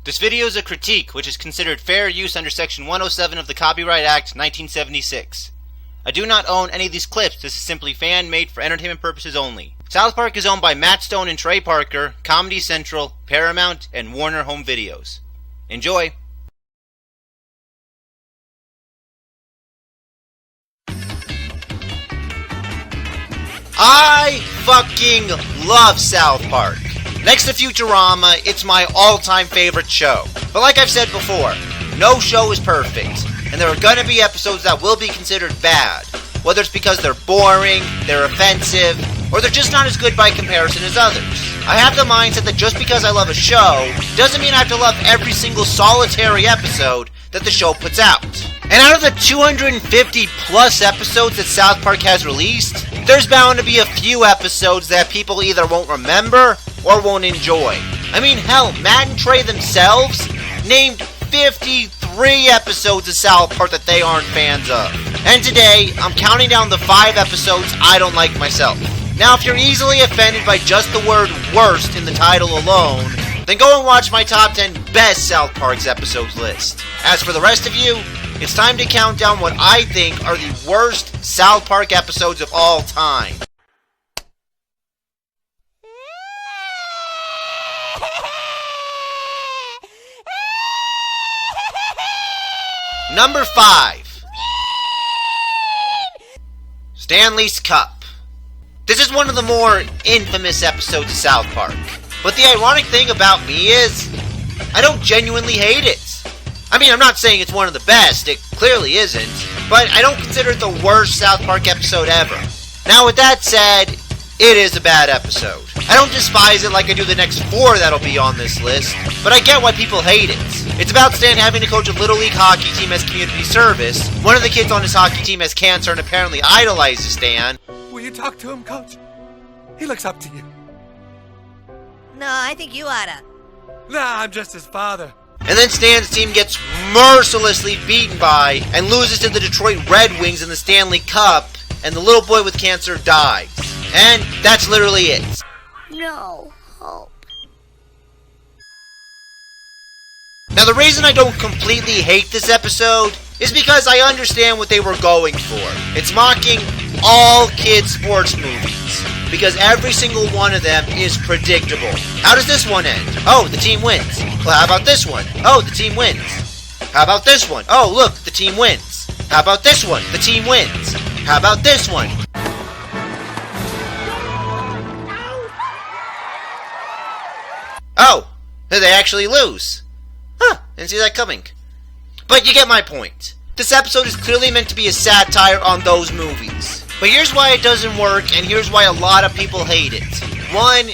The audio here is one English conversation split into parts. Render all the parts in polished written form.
This video is a critique which is considered fair use under Section 107 of the Copyright Act 1976. I do not own any of these clips. This is simply fan-made for entertainment purposes only. South Park is owned by Matt Stone and Trey Parker, Comedy Central, Paramount, and Warner Home Videos. Enjoy! I fucking love South Park. Next to Futurama, it's my all-time favorite show. But like I've said before, no show is perfect, and there are gonna be episodes that will be considered bad, whether it's because they're boring, they're offensive, or they're just not as good by comparison as others. I have the mindset that just because I love a show, doesn't mean I have to love every single solitary episode that the show puts out. And out of the 250 plus episodes that South Park has released, there's bound to be a few episodes that people either won't remember or won't enjoy. I mean, hell, Matt and Trey themselves named 53 episodes of South Park that they aren't fans of. And today, I'm counting down the 5 episodes I don't like myself. Now, if you're easily offended by just the word worst in the title alone, then go and watch my top 10 best South Park's episodes list. As for the rest of you, it's time to count down what I think are the worst South Park episodes of all time. Number 5. Stanley's Cup. This is one of the more infamous episodes of South Park. But the ironic thing about me is, I don't genuinely hate it. I mean, I'm not saying it's one of the best, it clearly isn't, but I don't consider it the worst South Park episode ever. Now with that said, it is a bad episode. I don't despise it like I do the next 4 that'll be on this list, but I get why people hate it. It's about Stan having to coach a Little League hockey team as community service. One of the kids on his hockey team has cancer and apparently idolizes Stan. Will you talk to him, Coach? He looks up to you. No, I think you oughta. Nah, I'm just his father. And then Stan's team gets mercilessly beaten by and loses to the Detroit Red Wings in the Stanley Cup, and the little boy with cancer dies. And that's literally it. No hope. Now the reason I don't completely hate this episode is because I understand what they were going for. It's mocking all kids' sports movies, because every single one of them is predictable. How does this one end? Oh, the team wins. Well, how about this one? Oh, the team wins. How about this one? Oh, look, the team wins. How about this one? The team wins. How about this one? Oh, they actually lose. Huh, didn't see that coming. But you get my point. This episode is clearly meant to be a satire on those movies. But here's why it doesn't work, and here's why a lot of people hate it. 1,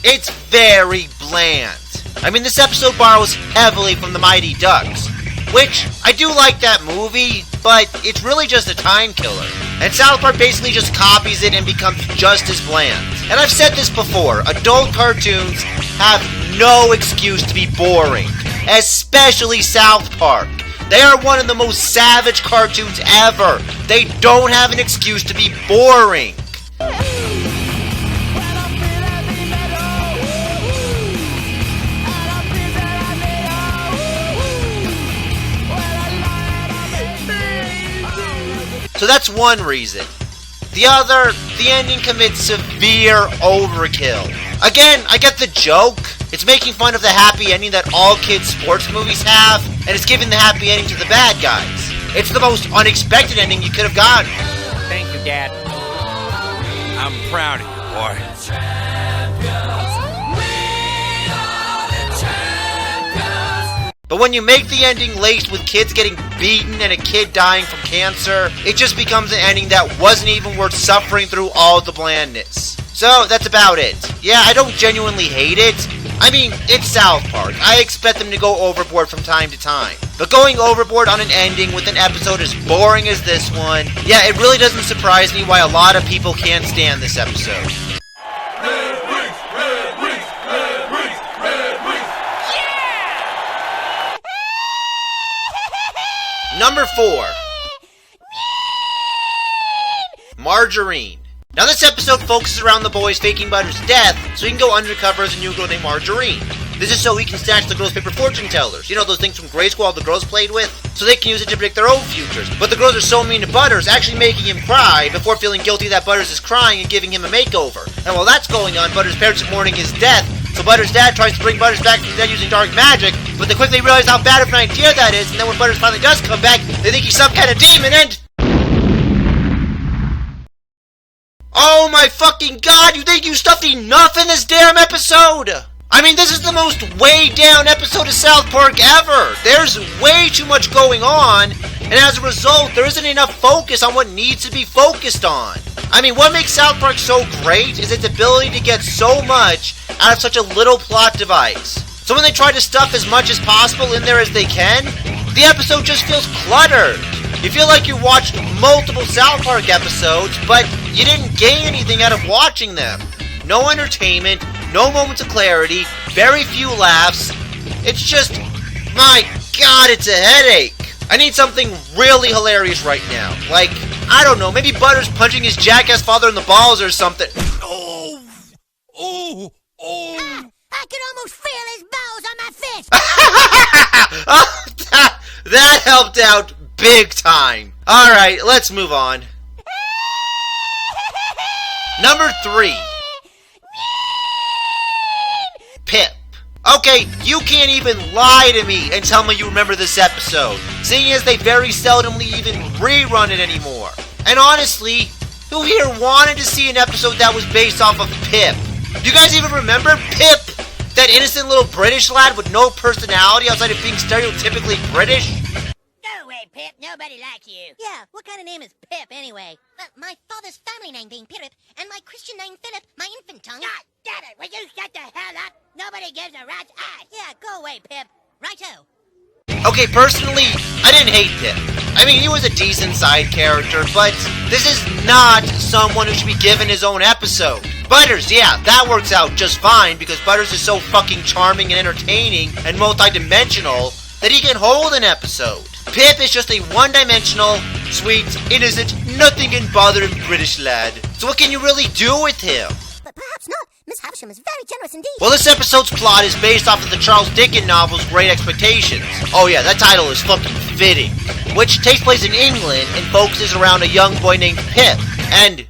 it's very bland. I mean, this episode borrows heavily from The Mighty Ducks, which, I do like that movie, but it's really just a time killer. And South Park basically just copies it and becomes just as bland. And I've said this before, adult cartoons have no excuse to be boring, especially South Park. They are one of the most savage cartoons ever. They don't have an excuse to be boring. So that's one reason. The other, the ending commits severe overkill. Again, I get the joke. It's making fun of the happy ending that all kids' sports movies have, and it's giving the happy ending to the bad guys. It's the most unexpected ending you could have gotten. Thank you, Dad. I'm proud of you, boy. But when you make the ending laced with kids getting beaten and a kid dying from cancer, it just becomes an ending that wasn't even worth suffering through all the blandness. So, that's about it. Yeah, I don't genuinely hate it. I mean, it's South Park. I expect them to go overboard from time to time. But going overboard on an ending with an episode as boring as this one, yeah, it really doesn't surprise me why a lot of people can't stand this episode. Red Wings! Red Wings! Red Wings! Red Wings! Number 4. Margarine. Now this episode focuses around the boys faking Butter's death so he can go undercover as a new girl named Margarine. This is so he can snatch the girls' paper fortune tellers. You know, those things from grade school all the girls played with? So they can use it to predict their own futures. But the girls are so mean to Butters, actually making him cry before feeling guilty that Butters is crying and giving him a makeover. And while that's going on, Butters' parents are mourning his death, so Butters' dad tries to bring Butters back from the dead using dark magic, but they quickly realize how bad of an idea that is, and then when Butters finally does come back, they think he's some kind of demon, and... Oh my fucking god, you think you stuffed enough in this damn episode? I mean, this is the most weighed down episode of South Park ever. There's way too much going on, and as a result, there isn't enough focus on what needs to be focused on. I mean, what makes South Park so great is its ability to get so much out of such a little plot device. So when they try to stuff as much as possible in there as they can, the episode just feels cluttered. You feel like you watched multiple South Park episodes, but you didn't gain anything out of watching them. No entertainment, no moments of clarity, very few laughs. It's just, my god, it's a headache. I need something really hilarious right now. Like, I don't know, maybe Butters punching his jackass father in the balls or something. Oh! Oh! Oh! I could almost feel his balls on my fist. Oh, that helped out big time. Alright, let's move on. Number 3. Pip. Okay, you can't even lie to me and tell me you remember this episode, seeing as they very seldomly even rerun it anymore. And honestly, who here wanted to see an episode that was based off of Pip? Do you guys even remember Pip? That innocent little British lad with no personality outside of being stereotypically British? Go away, Pip. Nobody likes you. Yeah, what kind of name is Pip, anyway? My father's family name being Pirip, and my Christian name Philip, my infant tongue. God damn it! Will you shut the hell up? Nobody gives a rat's ass. Yeah, go away, Pip. Righto. Okay, personally, I didn't hate Pip. I mean, he was a decent side character, but this is not someone who should be given his own episode. Butters, yeah, that works out just fine because Butters is so fucking charming and entertaining and multi-dimensional that he can hold an episode. Pip is just a one-dimensional, sweet, innocent, nothing can bother him British lad. So what can you really do with him? But perhaps not. Miss Havisham is very generous indeed. Well, this episode's plot is based off of the Charles Dickens novel's Great Expectations. Oh yeah, that title is fucking fitting. Which takes place in England and focuses around a young boy named Pip. And...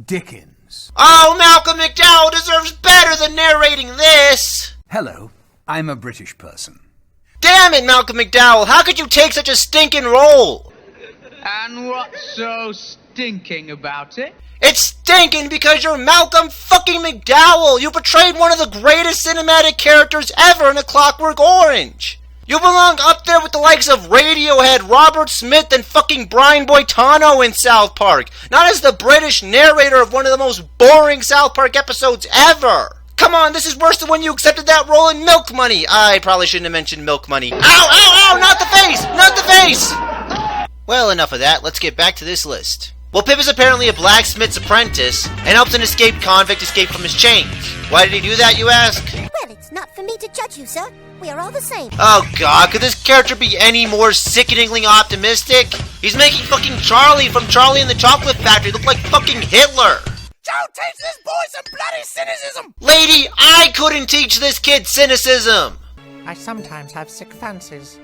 Dickens. Oh, Malcolm McDowell deserves better than narrating this! Hello, I'm a British person. Damn it, Malcolm McDowell, how could you take such a stinking role? And what's so stinking about it? It's stinking because you're Malcolm fucking McDowell! You portrayed one of the greatest cinematic characters ever in A Clockwork Orange! You belong up there with the likes of Radiohead, Robert Smith, and fucking Brian Boitano in South Park, not as the British narrator of one of the most boring South Park episodes ever! Come on, this is worse than when you accepted that role in Milk Money! I probably shouldn't have mentioned Milk Money. Ow, ow, ow! Not the face! Not the face! Well, enough of that, let's get back to this list. Well, Pip is apparently a blacksmith's apprentice and helps an escaped convict escape from his chains. Why did he do that, you ask? Well, it's not for me to judge you, sir. We are all the same. Oh god, could this character be any more sickeningly optimistic? He's making fucking Charlie from Charlie and the Chocolate Factory look like fucking Hitler. Don't teach this boy some bloody cynicism! Lady, I couldn't teach this kid cynicism! I sometimes have sick fancies,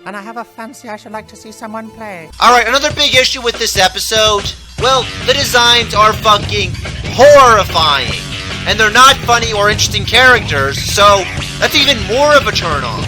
and I have a fancy I should like to see someone play. Alright, another big issue with this episode, well, the designs are fucking horrifying. And they're not funny or interesting characters, so that's even more of a turn-off.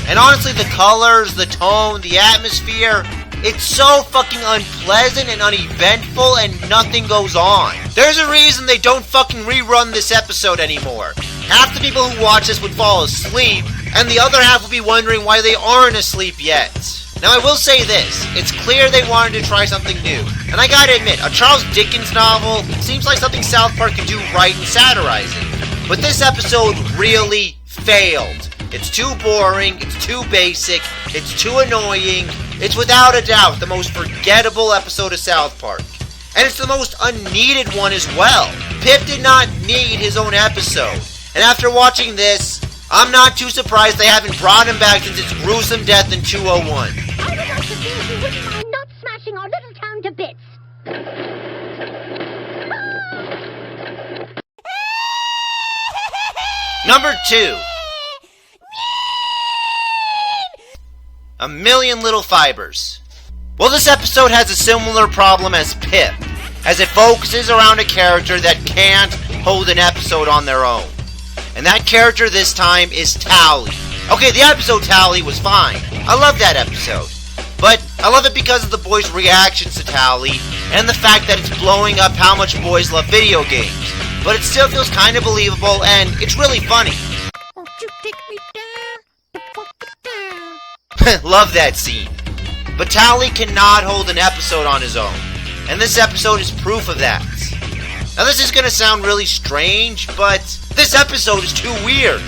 And honestly, the colors, the tone, the atmosphere, it's so fucking unpleasant and uneventful and nothing goes on. There's a reason they don't fucking rerun this episode anymore. Half the people who watch this would fall asleep, and the other half will be wondering why they aren't asleep yet. Now I will say this, it's clear they wanted to try something new. And I gotta admit, a Charles Dickens novel seems like something South Park could do right in satirizing. But this episode really failed. It's too boring, it's too basic, it's too annoying, it's without a doubt the most forgettable episode of South Park. And it's the most unneeded one as well. Pip did not need his own episode. And after watching this, I'm not too surprised they haven't brought him back since its gruesome death in 201. I would like to see if you wouldn't mind not smashing our little town to bits. Number 2. A Million Little Fibers. Well, this episode has a similar problem as Pip, as it focuses around a character that can't hold an episode on their own. And that character this time is Tally. Okay, the episode Tally was fine. I love that episode. But I love it because of the boys' reactions to Tally, and the fact that it's blowing up how much boys love video games. But it still feels kind of believable, and it's really funny. Won't you take me down? Love that scene. But Tally cannot hold an episode on his own, and this episode is proof of that. Now this is gonna sound really strange, but this episode is too weird.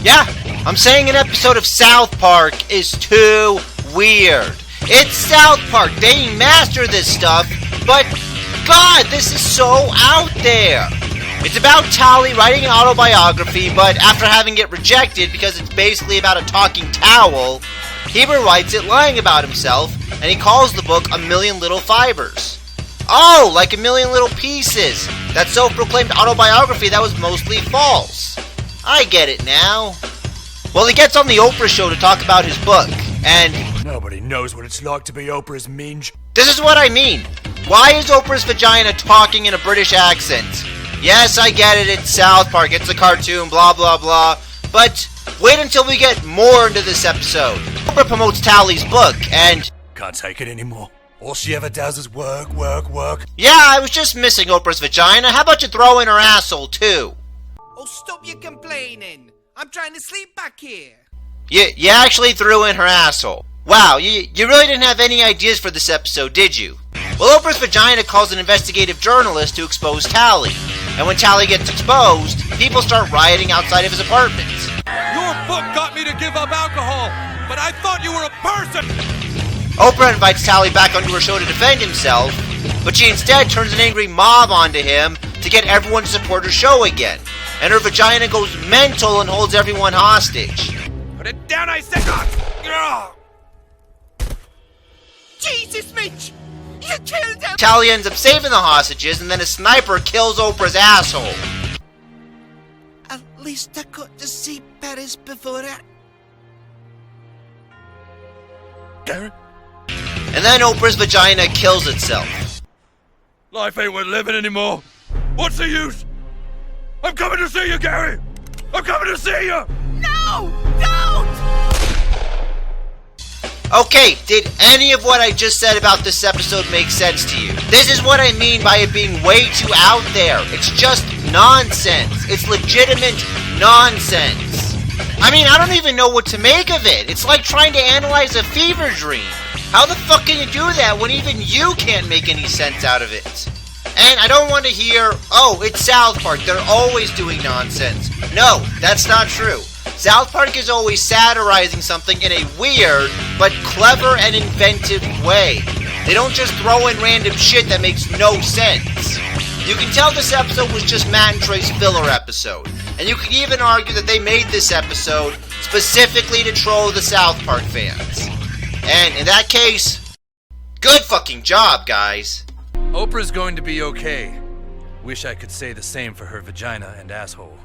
Yeah, I'm saying an episode of South Park is too weird. It's South Park, they master this stuff, but God, this is so out there. It's about Tally writing an autobiography, but after having it rejected because it's basically about a talking towel, he rewrites it lying about himself, and he calls the book A Million Little Fibers. Oh, like a million little pieces. That self-proclaimed autobiography that was mostly false. I get it now. Well, he gets on the Oprah show to talk about his book, and nobody knows what it's like to be Oprah's minge. This is what I mean. Why is Oprah's vagina talking in a British accent? Yes, I get it, it's South Park, it's a cartoon, blah blah blah, but wait until we get more into this episode. Oprah promotes Tally's book, and can't take it anymore. All she ever does is work, work, work. Yeah, I was just missing Oprah's vagina. How about you throw in her asshole, too? Oh, stop your complaining. I'm trying to sleep back here. You actually threw in her asshole. Wow, you really didn't have any ideas for this episode, did you? Well, Oprah's vagina calls an investigative journalist to expose Tally. And when Tally gets exposed, people start rioting outside of his apartment. Your book got me to give up alcohol, but I thought you were a person! Oprah invites Tally back onto her show to defend himself, but she instead turns an angry mob onto him to get everyone to support her show again. And her vagina goes mental and holds everyone hostage. Put it down, I said! Jesus, Mitch! You killed him! Tally ends up saving the hostages, and then a sniper kills Oprah's asshole. At least I got to see Paris before it. Gary? And then Oprah's vagina kills itself. Life ain't worth living anymore. What's the use? I'm coming to see you, Gary! I'm coming to see you! No! Don't! Okay, did any of what I just said about this episode make sense to you? This is what I mean by it being way too out there. It's just nonsense. It's legitimate nonsense. I mean, I don't even know what to make of it. It's like trying to analyze a fever dream. How the fuck can you do that when even you can't make any sense out of it? And I don't want to hear, oh, it's South Park, they're always doing nonsense. No, that's not true. South Park is always satirizing something in a weird, but clever and inventive way. They don't just throw in random shit that makes no sense. You can tell this episode was just Matt and Trey's filler episode. And you could even argue that they made this episode specifically to troll the South Park fans. And in that case, good fucking job, guys. Oprah's going to be okay. Wish I could say the same for her vagina and asshole.